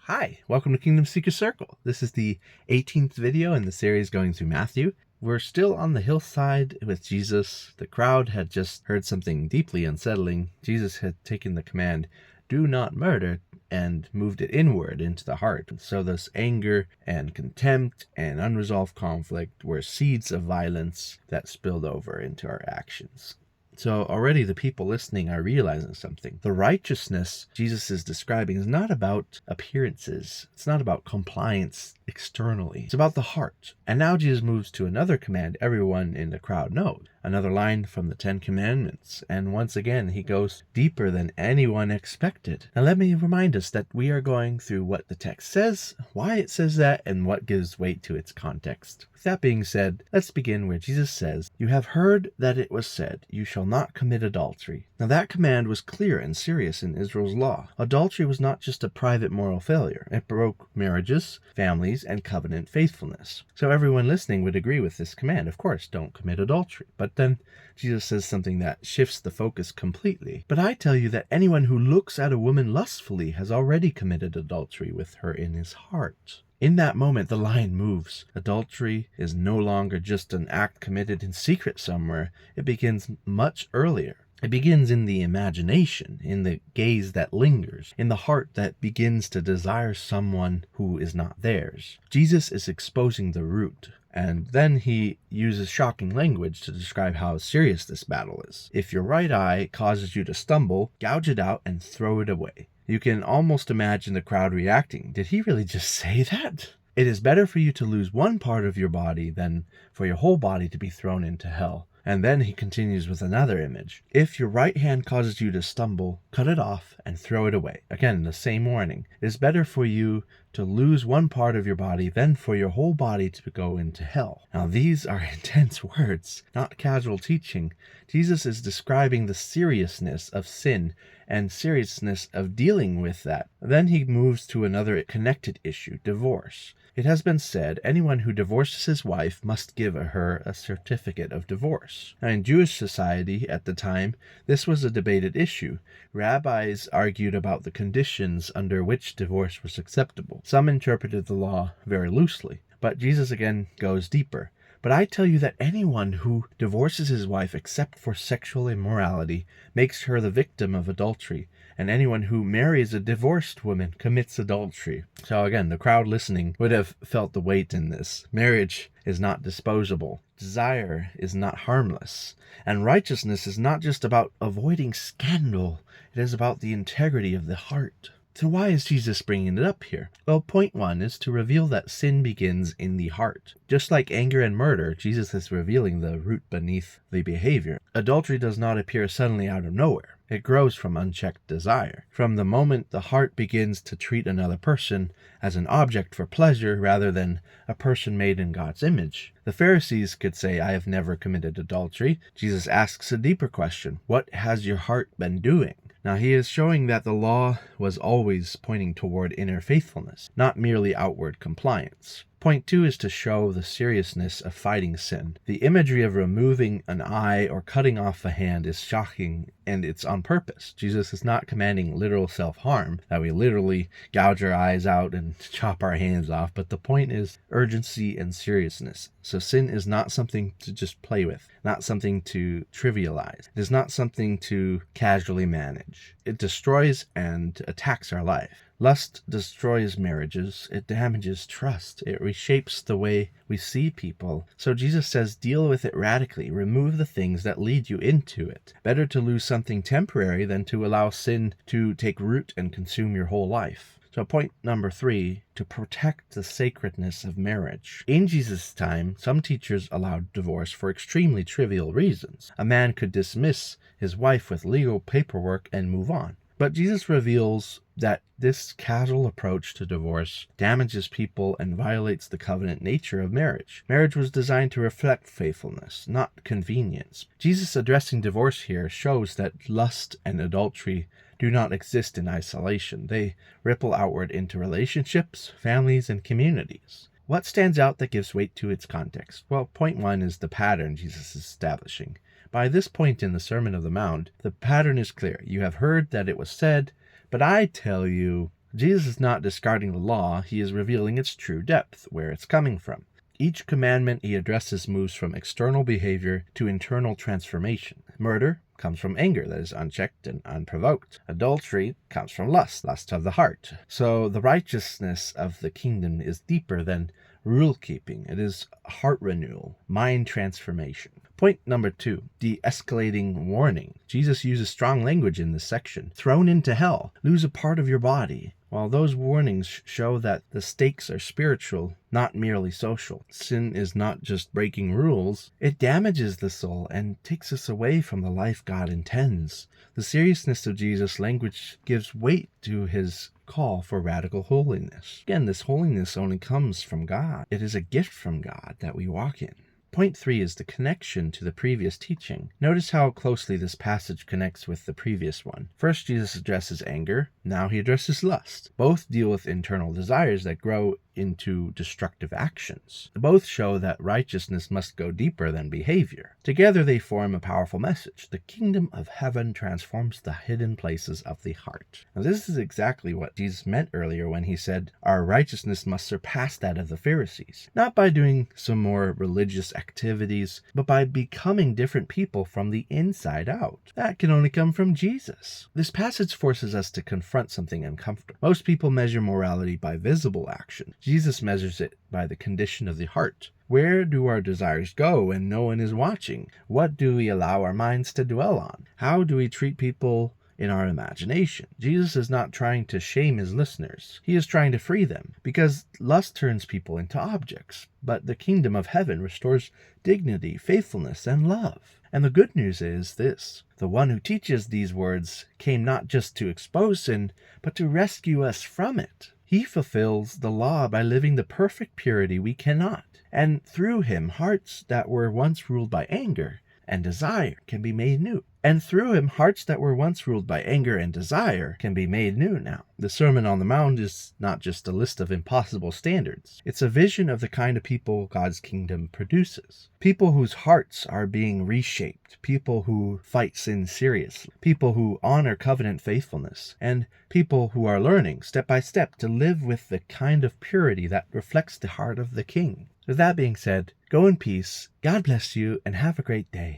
Hi, welcome to Kingdom Seeker Circle. This is the 18th video in the series going through Matthew. We're still on the hillside with Jesus. The crowd had just heard something deeply unsettling. Jesus had taken the command, "Do not murder," and moved it inward into the heart. So this anger and contempt and unresolved conflict were seeds of violence that spilled over into our actions. So already the people listening are realizing something. The righteousness Jesus is describing is not about appearances. It's not about compliance externally. It's about the heart. And now Jesus moves to another command everyone in the crowd knows. Another line from the 10 Commandments. And once again, he goes deeper than anyone expected. Now let me remind us that we are going through what the text says, why it says that, and what gives weight to its context. With that being said, let's begin where Jesus says, "You have heard that it was said, 'You shall not commit adultery.'" Now that command was clear and serious in Israel's law. Adultery was not just a private moral failure. It broke marriages, families, and covenant faithfulness. So everyone listening would agree with this command. Of course, don't commit adultery. But then Jesus says something that shifts the focus completely. "But I tell you that anyone who looks at a woman lustfully has already committed adultery with her in his heart." In that moment, the line moves. Adultery is no longer just an act committed in secret somewhere. It begins much earlier. It begins in the imagination, in the gaze that lingers, in the heart that begins to desire someone who is not theirs. Jesus is exposing the root. And then he uses shocking language to describe how serious this battle is. "If your right eye causes you to stumble, gouge it out and throw it away." You can almost imagine the crowd reacting. Did he really just say that? It is better for you to lose one part of your body than for your whole body to be thrown into hell. And then he continues with another image. "If your right hand causes you to stumble, cut it off and throw it away." Again, the same warning. It is better for you to lose one part of your body than for your whole body to go into hell. Now, these are intense words, not casual teaching. Jesus is describing the seriousness of sin and seriousness of dealing with that. Then he moves to another connected issue, divorce. It has been said, anyone who divorces his wife must give her a certificate of divorce. Now, in Jewish society at the time, this was a debated issue. Rabbis argued about the conditions under which divorce was acceptable. Some interpreted the law very loosely, but Jesus again goes deeper. "But I tell you that anyone who divorces his wife except for sexual immorality makes her the victim of adultery, and anyone who marries a divorced woman commits adultery." So again, the crowd listening would have felt the weight in this. Marriage is not disposable. Desire is not harmless. And righteousness is not just about avoiding scandal. It is about the integrity of the heart. So why is Jesus bringing it up here? Well, point one is to reveal that sin begins in the heart. Just like anger and murder, Jesus is revealing the root beneath the behavior. Adultery does not appear suddenly out of nowhere. It grows from unchecked desire. From the moment the heart begins to treat another person as an object for pleasure rather than a person made in God's image. The Pharisees could say, "I have never committed adultery." Jesus asks a deeper question. What has your heart been doing? Now, he is showing that the law was always pointing toward inner faithfulness, not merely outward compliance. Point two is to show the seriousness of fighting sin. The imagery of removing an eye or cutting off a hand is shocking, and it's on purpose. Jesus is not commanding literal self-harm, that we literally gouge our eyes out and chop our hands off, but the point is urgency and seriousness. So sin is not something to just play with, not something to trivialize. It is not something to casually manage. It destroys and attacks our life. Lust destroys marriages. It damages trust. It reshapes the way we see people. So Jesus says, deal with it radically. Remove the things that lead you into it. Better to lose something temporary than to allow sin to take root and consume your whole life. So point number three, to protect the sacredness of marriage. In Jesus' time, some teachers allowed divorce for extremely trivial reasons. A man could dismiss his wife with legal paperwork and move on. But Jesus reveals that this casual approach to divorce damages people and violates the covenant nature of marriage. Marriage was designed to reflect faithfulness, not convenience. Jesus addressing divorce here shows that lust and adultery do not exist in isolation. They ripple outward into relationships, families, and communities. What stands out that gives weight to its context? Well, point one is the pattern Jesus is establishing. By this point in the Sermon on the Mount, the pattern is clear. You have heard that it was said, but I tell you, Jesus is not discarding the law, he is revealing its true depth, where it's coming from. Each commandment he addresses moves from external behavior to internal transformation. Murder comes from anger that is unchecked and unprovoked. Adultery comes from lust of the heart. So the righteousness of the kingdom is deeper than rule keeping. It is heart renewal, mind transformation. Point number 2, de-escalating warning. Jesus uses strong language in this section. Thrown into hell, lose a part of your body. While those warnings show that the stakes are spiritual, not merely social. Sin is not just breaking rules, it damages the soul and takes us away from the life God intends. The seriousness of Jesus' language gives weight to his call for radical holiness. Again, this holiness only comes from God. It is a gift from God that we walk in. Point 3 is the connection to the previous teaching. Notice how closely this passage connects with the previous one. First, Jesus addresses anger. Now he addresses lust. Both deal with internal desires that grow into destructive actions. Both show that righteousness must go deeper than behavior. Together they form a powerful message. The kingdom of heaven transforms the hidden places of the heart. Now, this is exactly what Jesus meant earlier when he said, our righteousness must surpass that of the Pharisees. Not by doing some more religious activities, but by becoming different people from the inside out. That can only come from Jesus. This passage forces us to confront something uncomfortable. Most people measure morality by visible action. Jesus measures it by the condition of the heart. Where do our desires go when no one is watching? What do we allow our minds to dwell on? How do we treat people in our imagination? Jesus is not trying to shame his listeners. He is trying to free them, because lust turns people into objects, but the kingdom of heaven restores dignity, faithfulness, and love. And the good news is this: the one who teaches these words came not just to expose sin, but to rescue us from it. He fulfills the law by living the perfect purity we cannot. And through him, hearts that were once ruled by anger and desire can be made new. And through him, hearts that were once ruled by anger and desire can be made new now. The Sermon on the Mount is not just a list of impossible standards. It's a vision of the kind of people God's kingdom produces. People whose hearts are being reshaped. People who fight sin seriously. People who honor covenant faithfulness. And people who are learning, step by step, to live with the kind of purity that reflects the heart of the King. With that being said, go in peace, God bless you, and have a great day.